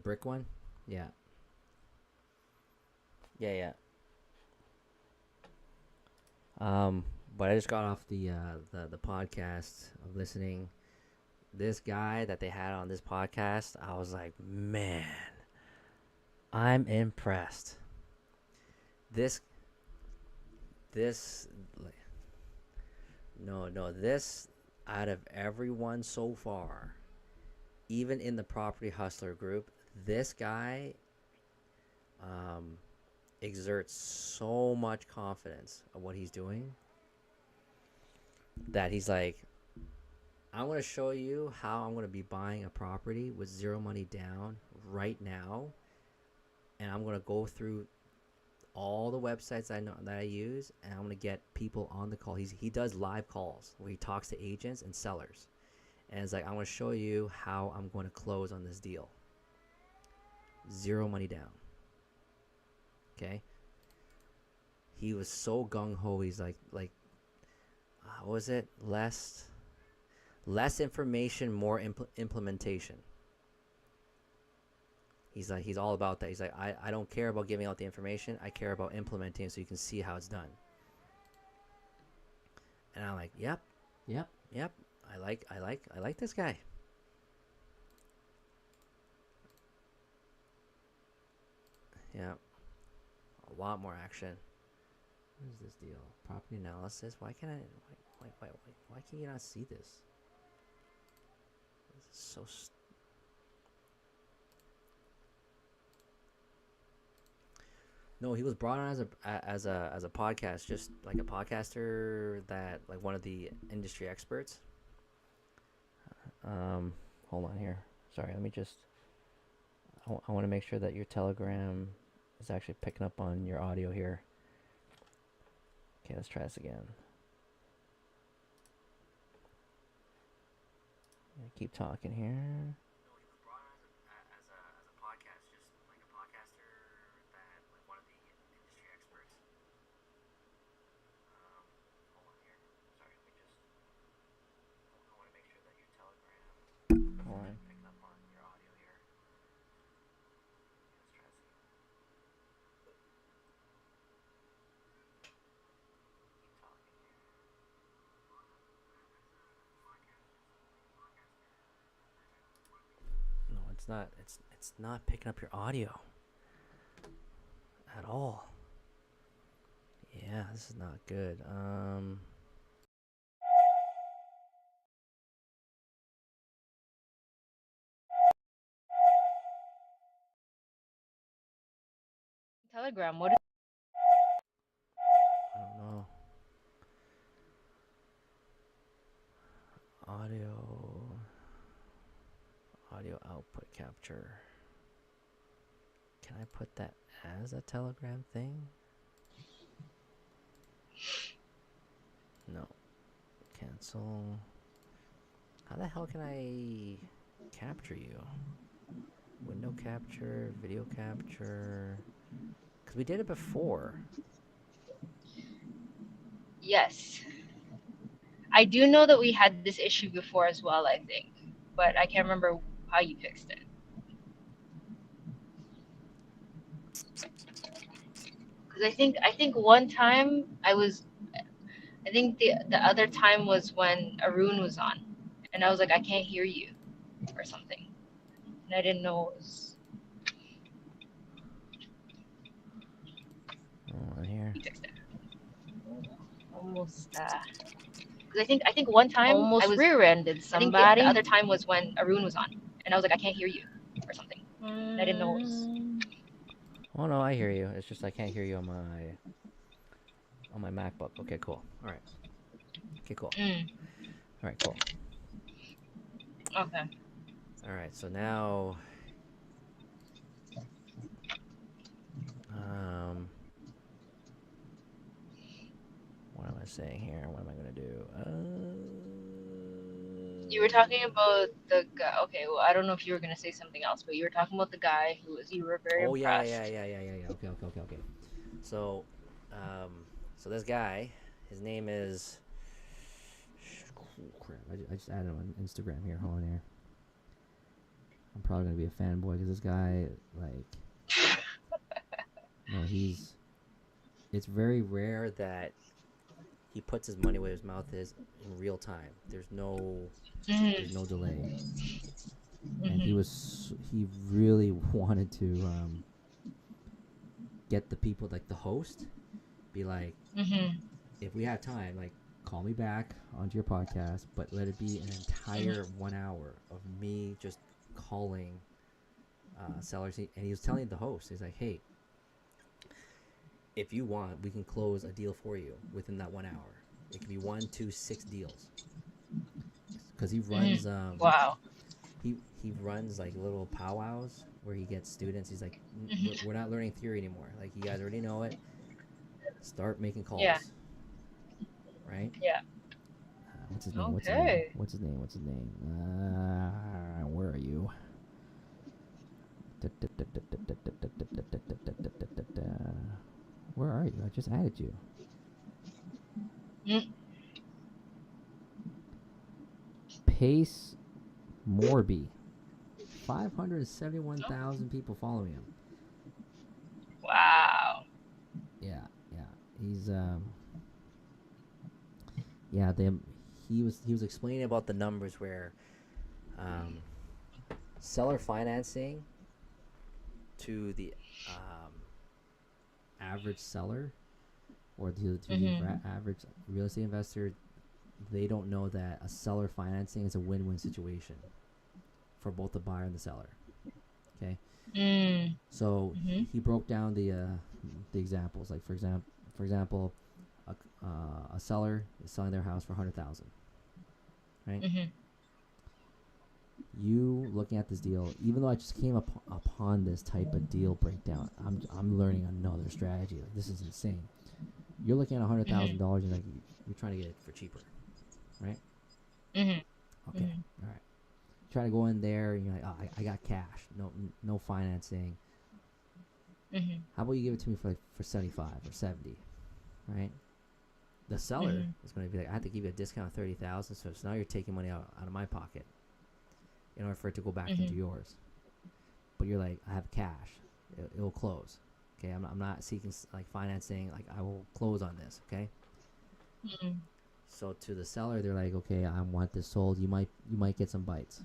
Brick one? Yeah. Yeah, yeah. Um, but I just got off the podcast of listening. This guy that they had on this podcast, I was like, man, I'm impressed. This this no, this out of everyone so far, even in the property hustler group, this guy um exerts so much confidence of what he's doing that he's like, I'm going to show you how I'm going to be buying a property with zero money down right now. And I'm going to go through all the websites I know that I use, and I'm going to get people on the call. He does live calls where he talks to agents and sellers. And it's like, I'm going to show you how I'm going to close on this deal. Zero money down. Okay. He was so gung ho. He's like, what was it? Less information, more implementation. He's all about that. He's like, I don't care about giving out the information. I care about implementing it so you can see how it's done. And I'm like, yep, yep, yep. I like this guy. Yeah, a lot more action. What is this deal? Property analysis. Why can't I? Why can you not see this? This is so. No, he was brought on as a podcast, just like a podcaster that like one of the industry experts. Um, Hold on here. Sorry, let me just. I want to make sure that your Telegram is actually picking up on your audio here. Okay, let's try this again. Keep talking here. Hold on. No, it's not. It's not picking up your audio at all. Yeah, this is not good. Telegram. What is I don't know. Audio, audio output capture. Can I put that as a Telegram thing? No. Cancel. How the hell can I capture you? Window capture, video capture. Because we did it before. yes. I do know that we had this issue before as well, I think, but I can't remember how you fixed it. Because I think one time I think the other time was when Arun was on, and I was like, I can't hear you or something, and I didn't know it was Hold on here. you fixed it. Almost. Because I think one time Almost rear-ended I think the somebody. other time was when Arun was on, and I was like, I can't hear you or something, and I didn't know it was. Oh no, I hear you. It's just I can't hear you on my MacBook. Okay, cool. All right. Okay, cool. Mm, All right, cool. okay. All right. So now, um, what am I saying here? What am I gonna do? You were talking about the guy. Okay, well, I don't know if you were gonna say something else, but you were talking about the guy who was. You were very Oh yeah, yeah, impressed. yeah, yeah, yeah, yeah. Okay. So, um, so this guy, his name is. Oh, crap! I just added him on Instagram here. Hold on here. I'm probably gonna be a fanboy because this guy, like, no, he's. It's very rare that he puts his money where his mouth is in real time. There's no delay, and Mhm. he really wanted to get the people, like the host, be like, Mhm. if we have time, like, call me back onto your podcast, but let it be an entire 1 hour of me just calling sellers. And he was telling the host, he's like, hey, if you want, we can close a deal for you within that 1 hour. It could be one, two, six deals. Because Mhm. Wow. he runs like little powwows where he gets students. He's like, Mhm. we're not learning theory anymore. Like, you guys already know it. Start making Yeah. calls, right? Yeah. What's his name? What's his name? Okay. What's his name? What's his name? Where are you? Where are you? I just added you. Mm. Pace Morby. 571,000 people following him. Wow. Yeah, yeah. He's yeah, he was explaining about the numbers where um seller financing to the um average seller, or to the Mhm. average real estate investor, they don't know that a seller financing is a win-win situation for both the buyer and the seller. Okay, Mm. so Mhm. he broke down the examples. Like, for example, a seller is selling their house for 100,000, right? Mhm. You looking at this deal, even though I just came upon this type of deal breakdown, I'm learning another strategy. Like, this is insane. You're looking at hundred thousand Mhm. dollars, and like, you're trying to get it for cheaper, right? Mhm. Okay, Mhm. all right. Try to go in there, and you're like, oh, I got cash, no financing. Mhm. How about you give it to me for 75 or 70, right? The seller Mhm. is going to be like, I have to give you a discount of 30,000, so now you're taking money out of my pocket in order for it to go back into Mhm. yours. But you're like, I have cash, it will close. Okay, I'm not seeking like financing. Like, I will close on this. Okay, Mhm. so to the seller, they're like, okay, I want this sold. You might get some bites.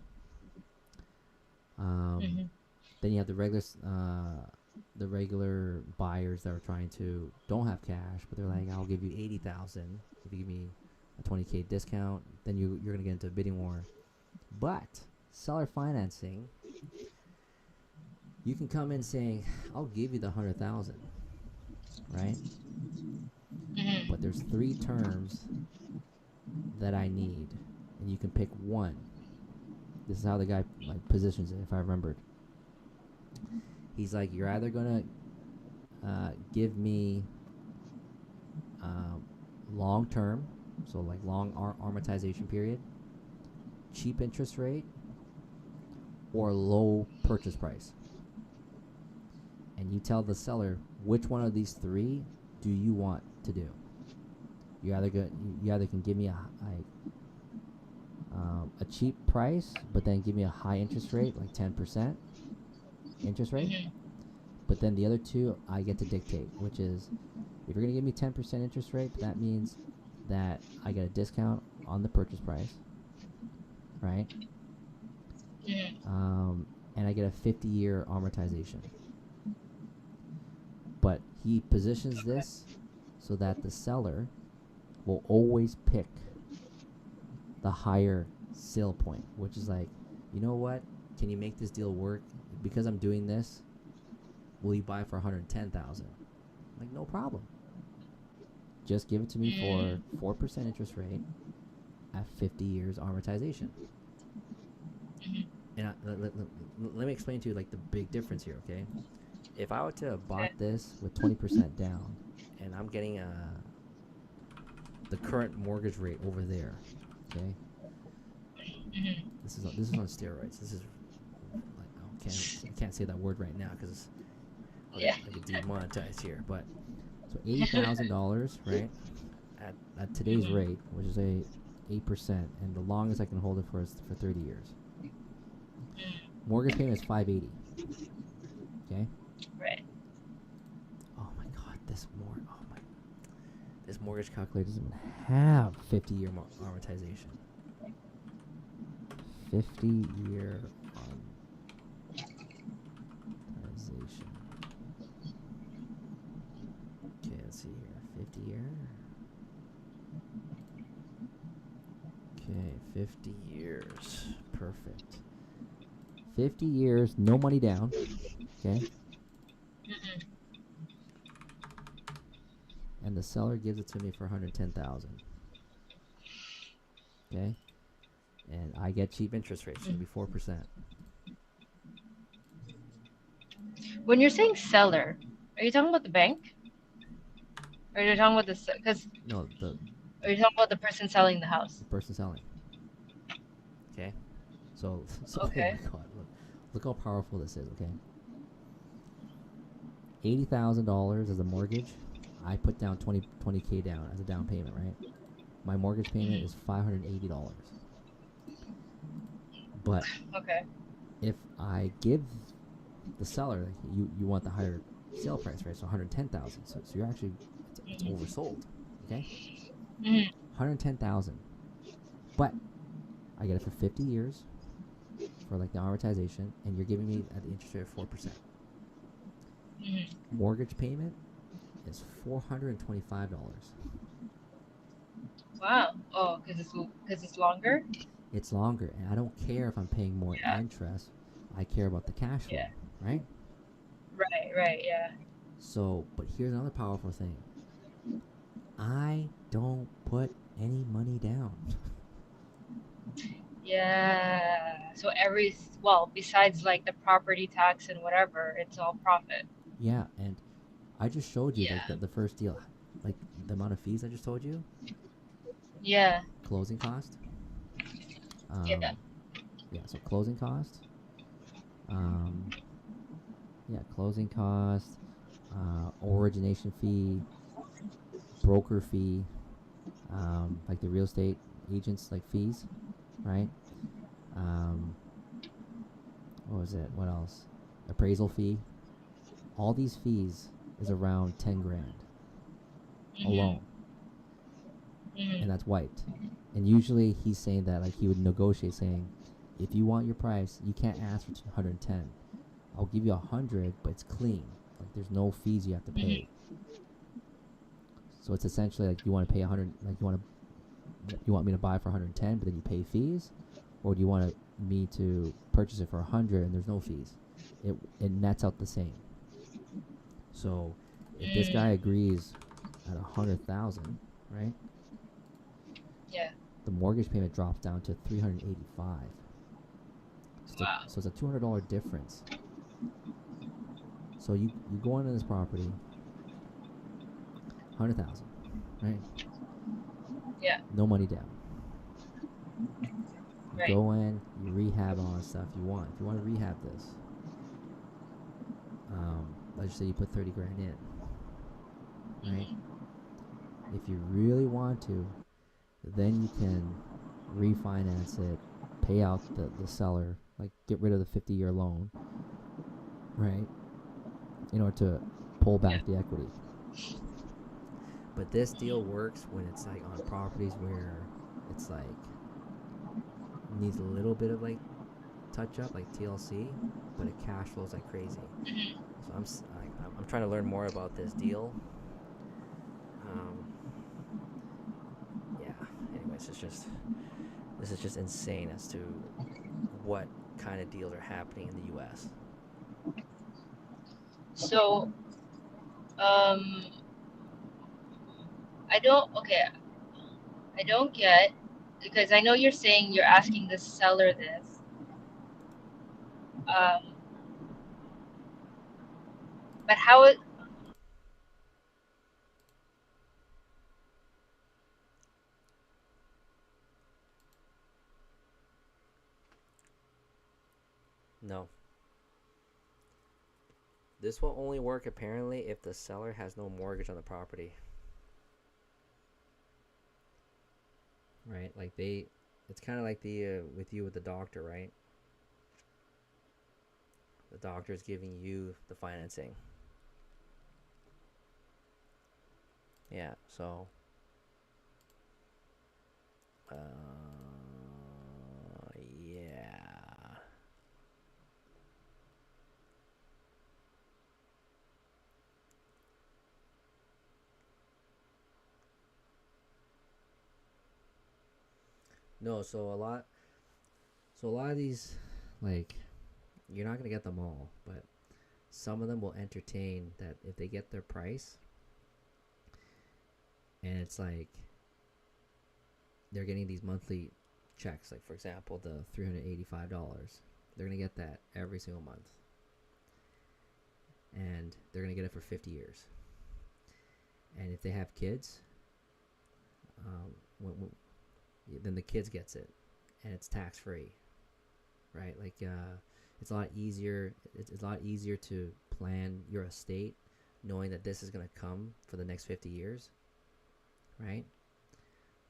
Um, Mhm. then you have the regular buyers that are trying to don't have cash, but they're like, I'll give you 80,000 if you give me a 20K discount. Then you're gonna get into a bidding war. But seller financing, you can come in saying, I'll give you the 100,000, right? But Mhm. there's three terms that I need, and you can pick one. This is how the guy like positions it, if I remembered. He's like, you're either gonna give me um, long term, so like long amortization period, cheap interest rate, or low purchase price. And you tell the seller which one of these three do you want to do. You either can give me a cheap price, but then give me a high interest rate, like 10% interest rate. Mhm. But then the other two, I get to dictate, which is, if you're going to give me 10% interest rate, that means that I get a discount on the purchase price, right? Mhm. And I get a 50-year amortization. But he positions Okay. this so that the seller will always pick the higher sale point, which is like, you know what? Can you make this deal work? Because I'm doing this, will you buy for 110,000? Like, no problem. Just give it to me for Mm. 4% interest rate at 50 years amortization. Mhm. And let me explain to you like the big difference here, okay? If I were to have Okay. bought this with 20% down, and I'm getting the current mortgage rate over there, okay? Mhm. This is on steroids. This is like, I can't say that word right now because Yeah. I'll get demonetized here. But so $80,000, right? At today's Mhm. rate, which is a 8%, and the longest I can hold it for is for 30 years. Mortgage payment is 580. Okay. Right. Oh my God, this mortgage calculator doesn't even have 50-year amortization. 50-year amortization. Okay, let's see here. 50-year. Okay, 50 years. Perfect. 50 years, no money down. Okay. Mm-mm. And the seller gives it to me for 110,000. Okay. And I get cheap interest rates. It's gonna be 4%. When you're saying seller, are you talking about the bank? Or are you talking about the because No, are you talking about the person selling the the house? person selling. Okay. So oh my Okay. God, look how powerful this is. Okay. $80,000 as a mortgage. I put down 20k down as a down payment, right? My mortgage payment is $580. But Okay. if I give the seller, like, you want the higher sale price, right? So 110,000. So you're actually it's oversold. Okay. Mm-hmm. 110,000. But I get it for 50 years for like the amortization, and you're giving me at the interest rate of 4%. Mm-hmm. Mortgage payment is $425. Wow. Oh, because it's longer. It's longer, and I don't care if I'm paying more Yeah. interest. I care about the cash Yeah. flow, right? Right. Right. Yeah. So, but here's another powerful thing. I don't put any money down. Yeah. So well, besides like the property tax and whatever, it's all profit. Yeah, and I just showed you like Yeah. the first deal, like the amount of fees I just told you, Yeah. closing cost. Yeah. Um, yeah, so closing cost. Um, yeah, closing cost, origination fee, broker fee, like the real estate agents like fees, right? Um, what was it? What else? Appraisal fee. All these fees is around 10 grand Mhm. alone, and Mhm. that's wiped. And usually he's saying that like he would negotiate, saying, if you want your price, you can't ask for 110. I'll give you 100, but it's clean. Like there's no fees you have to pay. Mhm. So it's essentially like you want to pay 100, like you want me to buy for 110, but then you pay fees, or do you want me to purchase it for 100 and there's no fees? It nets out the same. So if this guy Mm. agrees at 100,000, right, Yeah. the mortgage payment drops down to 385. Wow. So it's a $200 difference. So you go into this property, 100,000, right? Yeah. No money down. You Right. go in, you rehab all the stuff you want. If you want to rehab this, let's just say you put 30 grand in, right? Mhm. If you really want to, then you can refinance it, pay out the seller, like get rid of the 50-year loan, right? In order to pull Yeah. back the equity. But this deal works when it's like on properties where it's like needs a little bit of like touch up, like TLC, but it cash flows like crazy. Mhm. So I'm trying to learn more about this deal. Um, yeah. Anyways, this is just insane as to what kind of deals are happening in the U.S. So, um, I don't. Okay, I don't get because I know you're saying you're asking the seller this. Um, but how it? No, this will only work apparently if the seller has no mortgage on the property, right? Like it's kind of like the with you with the doctor, right? The doctor is giving you the financing. Yeah. So. Yeah. No. So a lot of these, like, you're not gonna get them all, but some of them will entertain that if they get their price, and it's like they're getting these monthly checks. Like for example, the $385. They're gonna get that every single month, and they're gonna get it for 50 years. And if they have kids, then the kids gets it, and it's tax free, right? Like it's a lot easier. It's a lot easier to plan your estate, knowing that this is gonna come for the next 50 years, right?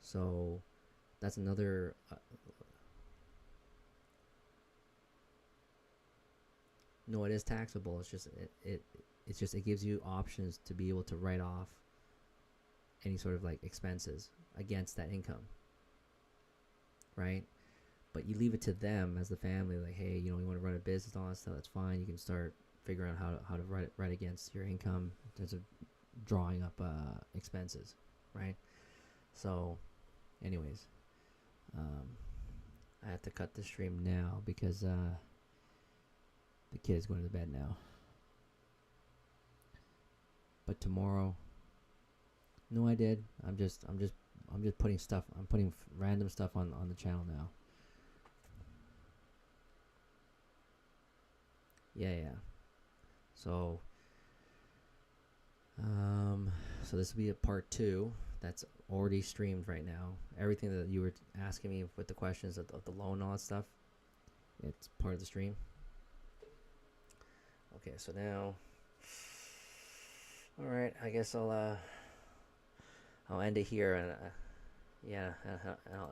So that's another. No, it is taxable. It's just it gives you options to be able to write off any sort of like expenses against that income, right? But you leave it to them as the family, like, hey, you know, you want to run a business, all that stuff. That's fine. You can start figuring out how to write against your income in terms of drawing up expenses, right? So, anyways, um, I have to cut the stream now because the kid's going to bed now. But tomorrow, no, I did. I'm just putting stuff. I'm putting random stuff on the channel now. Yeah, yeah. So, um, so this will be a part two that's already streamed right now. Everything that you were asking me with the questions of the loan and all that stuff, it's part of the stream. Okay, so now, all right. I guess I'll end it here, and yeah, I'll